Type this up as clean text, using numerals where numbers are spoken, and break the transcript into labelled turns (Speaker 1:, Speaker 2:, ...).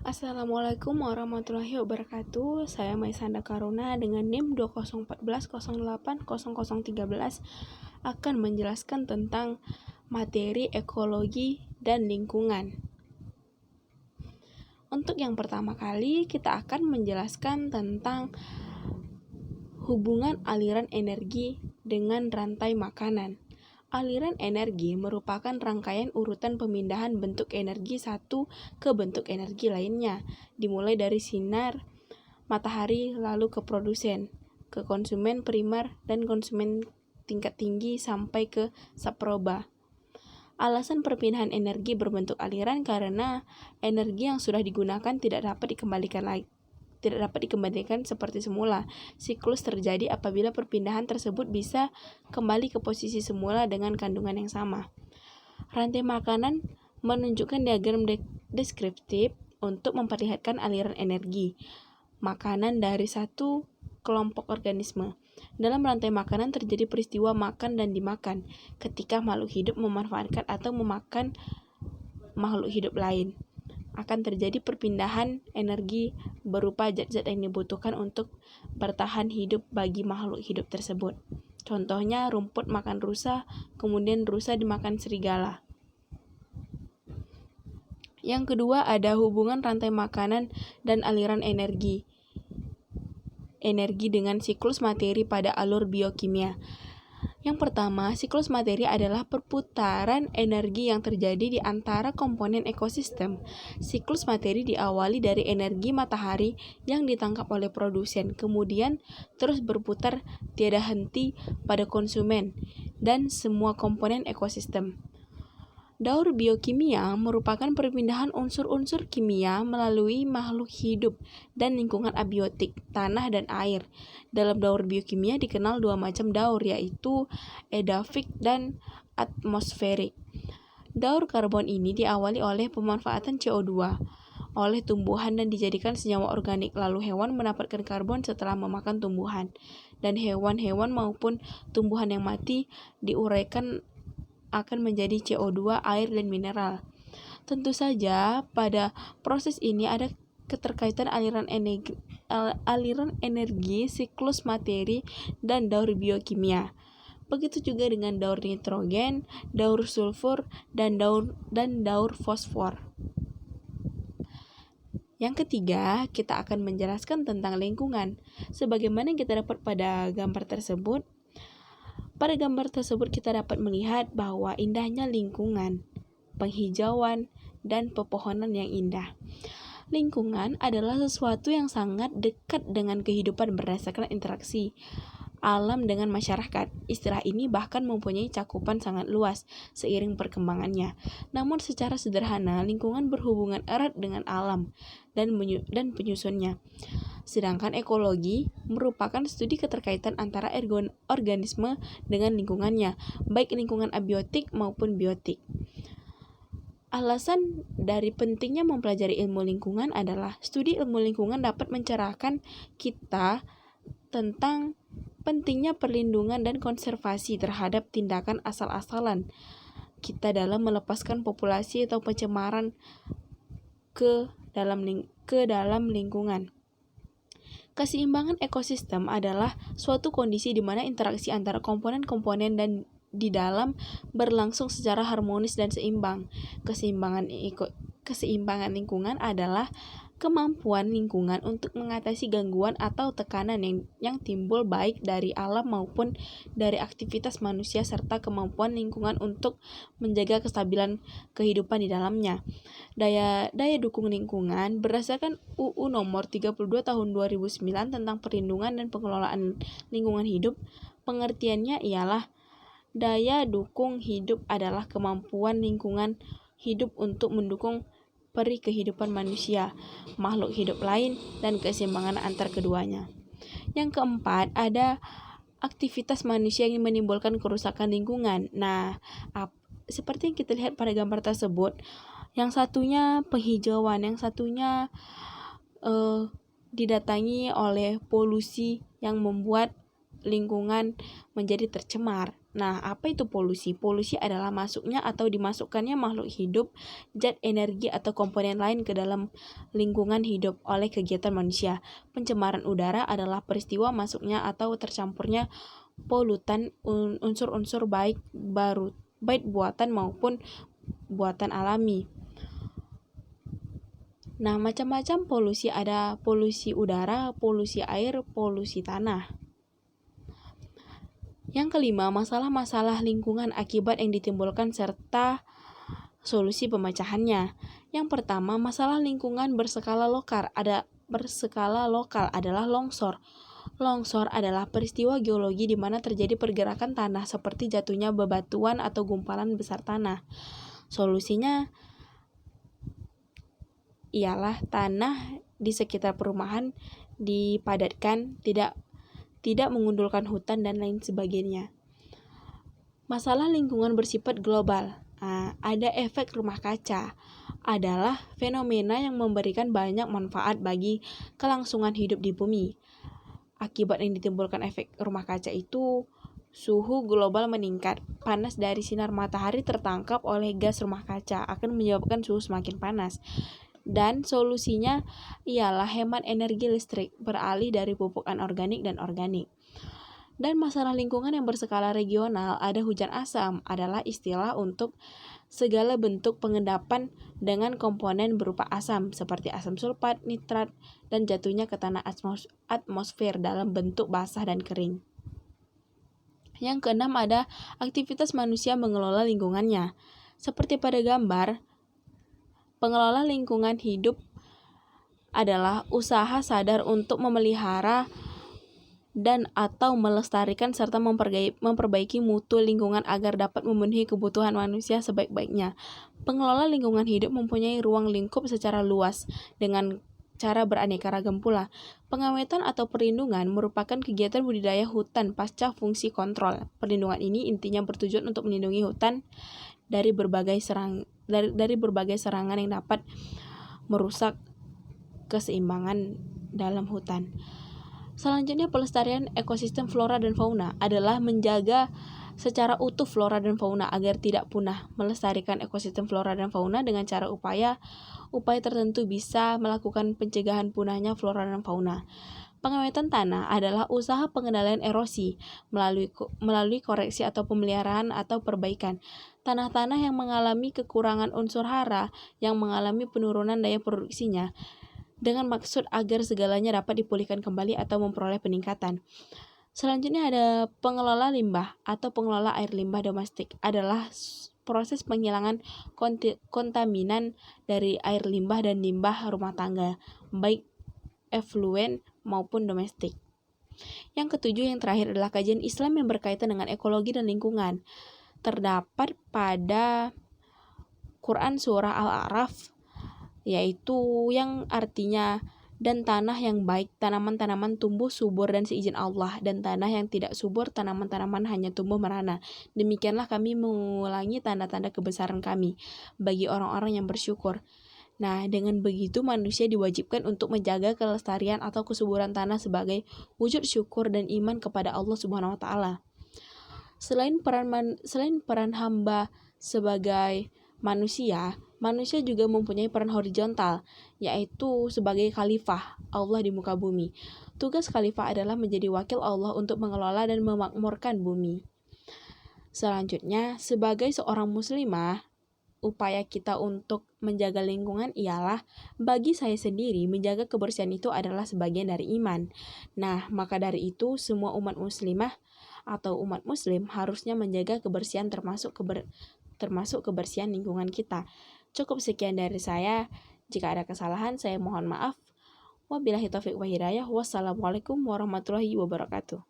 Speaker 1: Assalamualaikum warahmatullahi wabarakatuh. Saya Maisanda Karuna dengan NIM 2014080013 akan menjelaskan tentang materi ekologi dan lingkungan. Untuk yang pertama kali, kita akan menjelaskan tentang hubungan aliran energi dengan rantai makanan. Aliran energi merupakan rangkaian urutan pemindahan bentuk energi satu ke bentuk energi lainnya, dimulai dari sinar matahari lalu ke produsen, ke konsumen primer dan konsumen tingkat tinggi sampai ke saproba. Alasan perpindahan energi berbentuk aliran karena energi yang sudah digunakan tidak dapat dikembalikan seperti semula. Siklus terjadi apabila perpindahan tersebut bisa kembali ke posisi semula dengan kandungan yang sama. Rantai makanan menunjukkan diagram deskriptif untuk memperlihatkan aliran energi makanan dari satu kelompok organisme. Dalam rantai makanan terjadi peristiwa makan dan dimakan ketika makhluk hidup memanfaatkan atau memakan makhluk hidup lain. Akan terjadi perpindahan energi berupa zat-zat yang dibutuhkan untuk bertahan hidup bagi makhluk hidup tersebut. Contohnya rumput makan rusa, kemudian rusa dimakan serigala. Yang kedua ada hubungan rantai makanan dan aliran energi dengan siklus materi pada alur biokimia. Yang pertama, siklus materi adalah perputaran energi yang terjadi di antara komponen ekosistem. Siklus materi diawali dari energi matahari yang ditangkap oleh produsen, kemudian terus berputar tiada henti pada konsumen dan semua komponen ekosistem. Daur biokimia merupakan perpindahan unsur-unsur kimia melalui makhluk hidup dan lingkungan abiotik, tanah dan air. Dalam daur biokimia dikenal dua macam daur, yaitu edaphic dan atmosferik. Daur karbon ini diawali oleh pemanfaatan CO2 oleh tumbuhan dan dijadikan senyawa organik, lalu hewan mendapatkan karbon setelah memakan tumbuhan, dan hewan-hewan maupun tumbuhan yang mati diuraikan akan menjadi CO2, air, dan mineral. Tentu saja pada proses ini ada keterkaitan aliran energi, siklus materi, dan daur biokimia. Begitu juga dengan daur nitrogen, daur sulfur, dan daur fosfor. Yang ketiga, kita akan menjelaskan tentang lingkungan. Sebagaimana yang kita dapat pada gambar tersebut, pada gambar tersebut kita dapat melihat bahwa indahnya lingkungan, penghijauan, dan pepohonan yang indah. Lingkungan adalah sesuatu yang sangat dekat dengan kehidupan berdasarkan interaksi alam dengan masyarakat. Istilah ini bahkan mempunyai cakupan sangat luas seiring perkembangannya. Namun secara sederhana, lingkungan berhubungan erat dengan alam dan penyusunnya. Sedangkan ekologi merupakan studi keterkaitan antara organisme dengan lingkungannya, baik lingkungan abiotik maupun biotik. Alasan dari pentingnya mempelajari ilmu lingkungan adalah studi ilmu lingkungan dapat mencerahkan kita tentang pentingnya perlindungan dan konservasi terhadap tindakan asal-asalan kita dalam melepaskan populasi atau pencemaran ke dalam lingkungan. Keseimbangan ekosistem adalah suatu kondisi di mana interaksi antara komponen-komponen dan di dalam berlangsung secara harmonis dan seimbang. Keseimbangan lingkungan adalah kemampuan lingkungan untuk mengatasi gangguan atau tekanan yang timbul baik dari alam maupun dari aktivitas manusia, serta kemampuan lingkungan untuk menjaga kestabilan kehidupan di dalamnya. Daya dukung lingkungan berdasarkan UU nomor 32 tahun 2009 tentang perlindungan dan pengelolaan lingkungan hidup. Pengertiannya ialah daya dukung hidup adalah kemampuan lingkungan hidup untuk mendukung peri kehidupan manusia, makhluk hidup lain, dan keseimbangan antar keduanya. Yang keempat, ada aktivitas manusia yang menimbulkan kerusakan lingkungan. Nah, seperti yang kita lihat pada gambar tersebut, yang satunya penghijauan, yang satunya didatangi oleh polusi yang membuat lingkungan menjadi tercemar. Nah, apa itu polusi? Polusi adalah masuknya atau dimasukkannya makhluk hidup, zat, energi, atau komponen lain ke dalam lingkungan hidup oleh kegiatan manusia. Pencemaran udara adalah peristiwa masuknya atau tercampurnya polutan unsur-unsur baik buatan maupun buatan alami. Nah, macam-macam polusi, ada polusi udara, polusi air, polusi tanah. Yang kelima, masalah-masalah lingkungan akibat yang ditimbulkan serta solusi pemecahannya. Yang pertama, masalah lingkungan berskala lokal adalah longsor. Longsor adalah peristiwa geologi di mana terjadi pergerakan tanah seperti jatuhnya bebatuan atau gumpalan besar tanah. Solusinya ialah tanah di sekitar perumahan dipadatkan, tidak mengundulkan hutan, dan lain sebagainya. Masalah lingkungan bersifat global. Ada efek rumah kaca, adalah fenomena yang memberikan banyak manfaat bagi kelangsungan hidup di bumi. Akibat yang ditimbulkan efek rumah kaca itu, suhu global meningkat. Panas dari sinar matahari tertangkap oleh gas rumah kaca akan menyebabkan suhu semakin panas. Dan solusinya ialah hemat energi listrik, beralih dari pupuk anorganik dan organik. Dan masalah lingkungan yang berskala regional, ada hujan asam, adalah istilah untuk segala bentuk pengendapan dengan komponen berupa asam, seperti asam sulfat, nitrat, dan jatuhnya ke tanah atmosfer dalam bentuk basah dan kering. Yang keenam, ada aktivitas manusia mengelola lingkungannya. Seperti pada gambar, pengelola lingkungan hidup adalah usaha sadar untuk memelihara dan atau melestarikan serta memperbaiki mutu lingkungan agar dapat memenuhi kebutuhan manusia sebaik-baiknya. Pengelola lingkungan hidup mempunyai ruang lingkup secara luas dengan cara beraneka ragam pula. Pengawetan atau perlindungan merupakan kegiatan budidaya hutan pasca fungsi kontrol. Perlindungan ini intinya bertujuan untuk melindungi hutan dari berbagai serangan yang dapat merusak keseimbangan dalam hutan. Selanjutnya, pelestarian ekosistem flora dan fauna adalah menjaga secara utuh flora dan fauna agar tidak punah. Melestarikan ekosistem flora dan fauna dengan cara upaya tertentu bisa melakukan pencegahan punahnya flora dan fauna. Pengawetan tanah adalah usaha pengendalian erosi melalui koreksi atau pemeliharaan atau perbaikan. Tanah-tanah yang mengalami kekurangan unsur hara yang mengalami penurunan daya produksinya, dengan maksud agar segalanya dapat dipulihkan kembali atau memperoleh peningkatan. Selanjutnya ada pengelola limbah atau pengelola air limbah domestik, adalah proses penghilangan kontaminan dari air limbah dan limbah rumah tangga, baik efluen maupun domestik. Yang ketujuh, yang terakhir, adalah kajian Islam yang berkaitan dengan ekologi dan lingkungan. Terdapat pada Quran surah Al-A'raf, yaitu yang artinya, dan tanah yang baik, tanaman-tanaman tumbuh subur dan seizin Allah, dan tanah yang tidak subur, tanaman-tanaman hanya tumbuh merana. Demikianlah kami mengulangi tanda-tanda kebesaran kami bagi orang-orang yang bersyukur. Nah, dengan begitu manusia diwajibkan untuk menjaga kelestarian atau kesuburan tanah sebagai wujud syukur dan iman kepada Allah Subhanahu wa taala. Selain peran hamba sebagai manusia juga mempunyai peran horizontal, yaitu sebagai khalifah Allah di muka bumi. Tugas khalifah adalah menjadi wakil Allah untuk mengelola dan memakmurkan bumi. Selanjutnya, sebagai seorang muslimah, upaya kita untuk menjaga lingkungan ialah, bagi saya sendiri, menjaga kebersihan itu adalah sebagian dari iman. Nah, maka dari itu semua umat muslimah atau umat muslim harusnya menjaga kebersihan termasuk kebersihan lingkungan kita. Cukup sekian dari saya. Jika ada kesalahan, saya mohon maaf. Wabillahi taufiq wa hidayah. Wassalamualaikum warahmatullahi wabarakatuh.